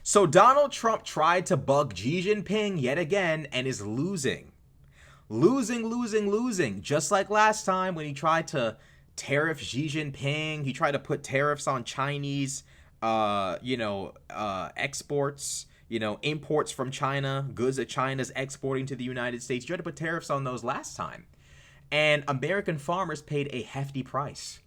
So Donald Trump tried to bug Xi Jinping yet again and is losing. Losing. Just like last time when he tried to tariff Xi Jinping, he tried to put tariffs on Chinese, exports, imports from China, goods that China's exporting to the United States. He tried to put tariffs on those last time. And American farmers paid a hefty price,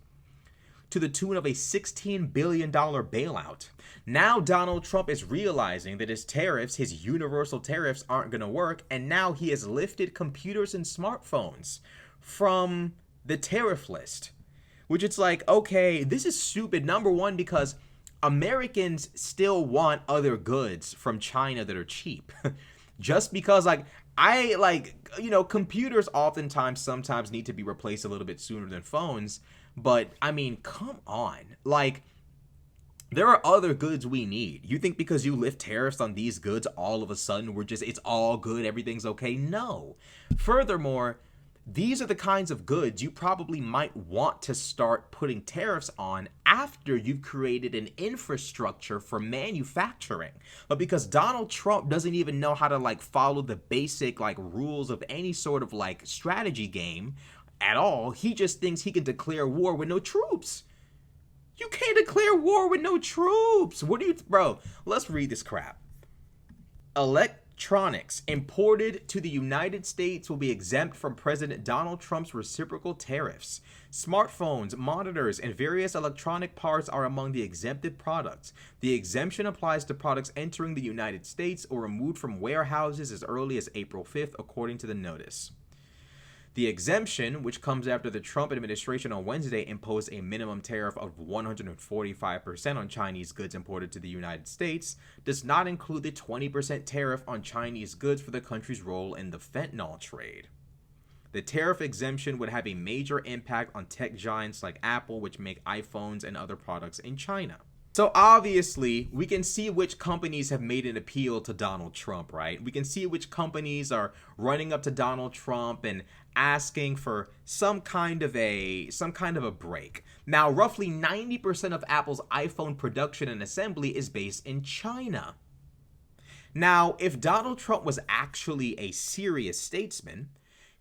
to the tune of a $16 billion bailout. Now Donald Trump is realizing that his tariffs, his universal tariffs, aren't going to work, and now he has lifted computers and smartphones from the tariff list. Which it's like, okay, this is stupid. Number one, because Americans still want other goods from China that are cheap. Just because, computers sometimes need to be replaced a little bit sooner than phones. But, I mean, come on. There are other goods we need. You think because you lift tariffs on these goods, all of a sudden it's all good, everything's okay? No. Furthermore, these are the kinds of goods you probably might want to start putting tariffs on after you've created an infrastructure for manufacturing. But because Donald Trump doesn't even know how to follow the basic rules of any sort of strategy game at all, he just thinks he can declare war with no troops. You can't declare war with no troops. Bro, let's read this crap. Electronics imported to the United States will be exempt from President Donald Trump's reciprocal tariffs. Smartphones, monitors, and various electronic parts are among the exempted products. The exemption applies to products entering the United States or removed from warehouses as early as April 5th, according to the notice. The exemption, which comes after the Trump administration on Wednesday imposed a minimum tariff of 145% on Chinese goods imported to the United States, does not include the 20% tariff on Chinese goods for the country's role in the fentanyl trade. The tariff exemption would have a major impact on tech giants like Apple, which make iPhones and other products in China. So obviously, we can see which companies have made an appeal to Donald Trump, right? We can see which companies are running up to Donald Trump and asking for some kind of a break. Now, roughly 90% of Apple's iPhone production and assembly is based in China. Now, if Donald Trump was actually a serious statesman,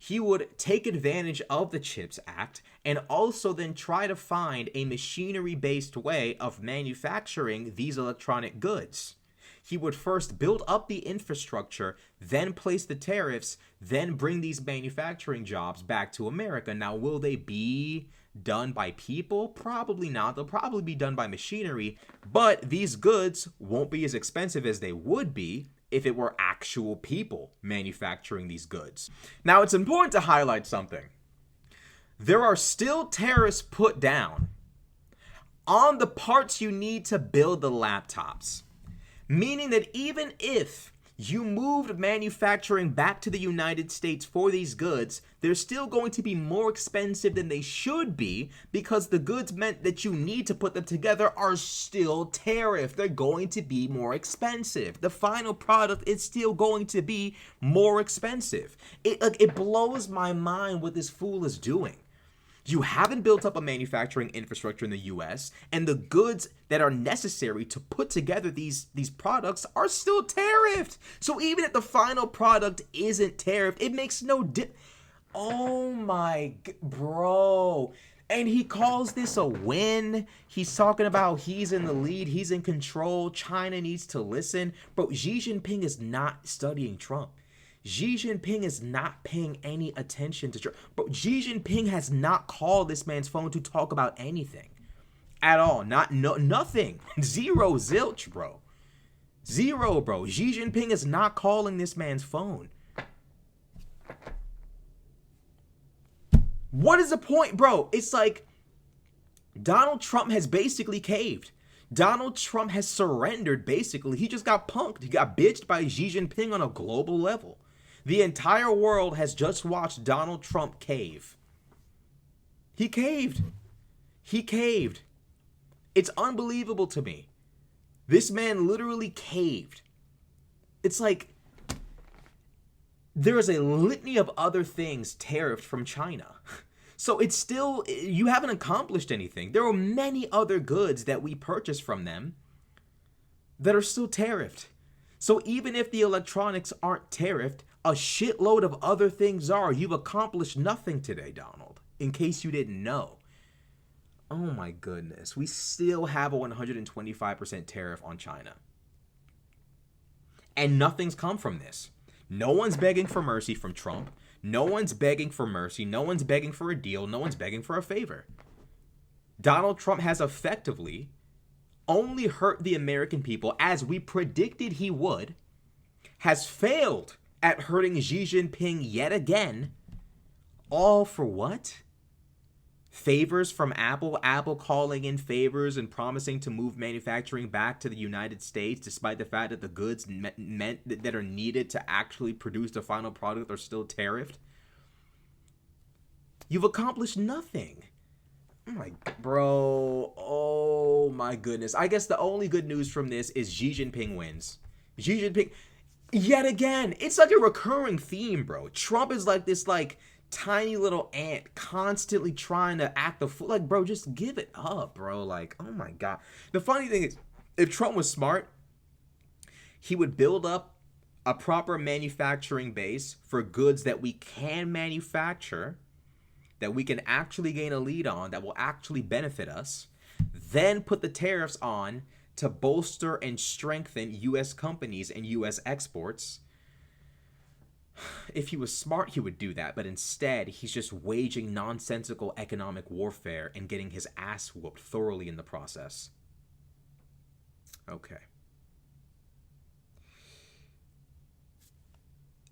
he would take advantage of the CHIPS Act and also then try to find a machinery-based way of manufacturing these electronic goods. He would first build up the infrastructure, then place the tariffs, then bring these manufacturing jobs back to America. Now, will they be done by people? Probably not. They'll probably be done by machinery, but these goods won't be as expensive as they would be if it were actual people manufacturing these goods. Now, it's important to highlight something. There are still tariffs put down on the parts you need to build the laptops, meaning that even if you moved manufacturing back to the United States for these goods, they're still going to be more expensive than they should be because the goods meant that you need to put them together are still tariffed. They're going to be more expensive. The final product is still going to be more expensive. It blows my mind what this fool is doing. You haven't built up a manufacturing infrastructure in the US, and the goods that are necessary to put together these products are still tariffed. So even if the final product isn't tariffed, it makes no Oh my, bro. And he calls this a win. He's talking about he's in the lead, he's in control, China needs to listen. Bro, Xi Jinping is not studying Trump. Xi Jinping is not paying any attention to Trump. But Xi Jinping has not called this man's phone to talk about anything at all. Nothing. Zero, zilch, bro. Zero, bro. Xi Jinping is not calling this man's phone. What is the point, bro? It's like Donald Trump has basically caved. Donald Trump has surrendered, basically. He just got punked. He got bitched by Xi Jinping on a global level. The entire world has just watched Donald Trump cave. He caved. He caved. It's unbelievable to me. This man literally caved. It's like there is a litany of other things tariffed from China. So it's still, you haven't accomplished anything. There are many other goods that we purchase from them that are still tariffed. So even if the electronics aren't tariffed, a shitload of other things are. You've accomplished nothing today, Donald, in case you didn't know. Oh my goodness. We still have a 125% tariff on China. And nothing's come from this. No one's begging for mercy from Trump. No one's begging for mercy. No one's begging for a deal. No one's begging for a favor. Donald Trump has effectively only hurt the American people, as we predicted he would, has failed at hurting Xi Jinping yet again. All for what? Favors from Apple. Apple calling in favors and promising to move manufacturing back to the United States, despite the fact that the goods that are needed to actually produce the final product are still tariffed. You've accomplished nothing. Oh my, bro. Oh my goodness. I guess the only good news from this is Xi Jinping wins. Xi Jinping, yet again. It's like a recurring theme, bro. Trump is like this, like, tiny little ant constantly trying to act the fool. Like, bro, just give it up, bro. Like, oh my God. The funny thing is, if Trump was smart, he would build up a proper manufacturing base for goods that we can manufacture, that we can actually gain a lead on, that will actually benefit us, then put the tariffs on to bolster and strengthen U.S. companies and U.S. exports. If he was smart, he would do that, but instead, he's just waging nonsensical economic warfare and getting his ass whooped thoroughly in the process. Okay.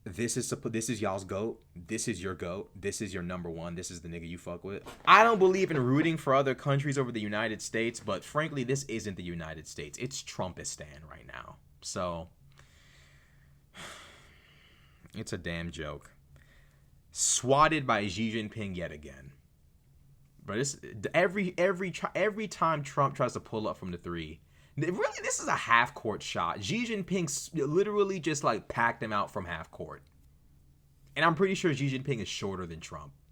This is y'all's GOAT. This is your GOAT. This is your number one. This is the nigga you fuck with. I don't believe in rooting for other countries over the United States, but frankly, this isn't the United States. It's Trumpistan right now. So it's a damn joke. Swatted by Xi Jinping yet again. But it's every time Trump tries to pull up from the three, really, this is a half-court shot. Xi Jinping literally just, like, packed him out from half-court. And I'm pretty sure Xi Jinping is shorter than Trump.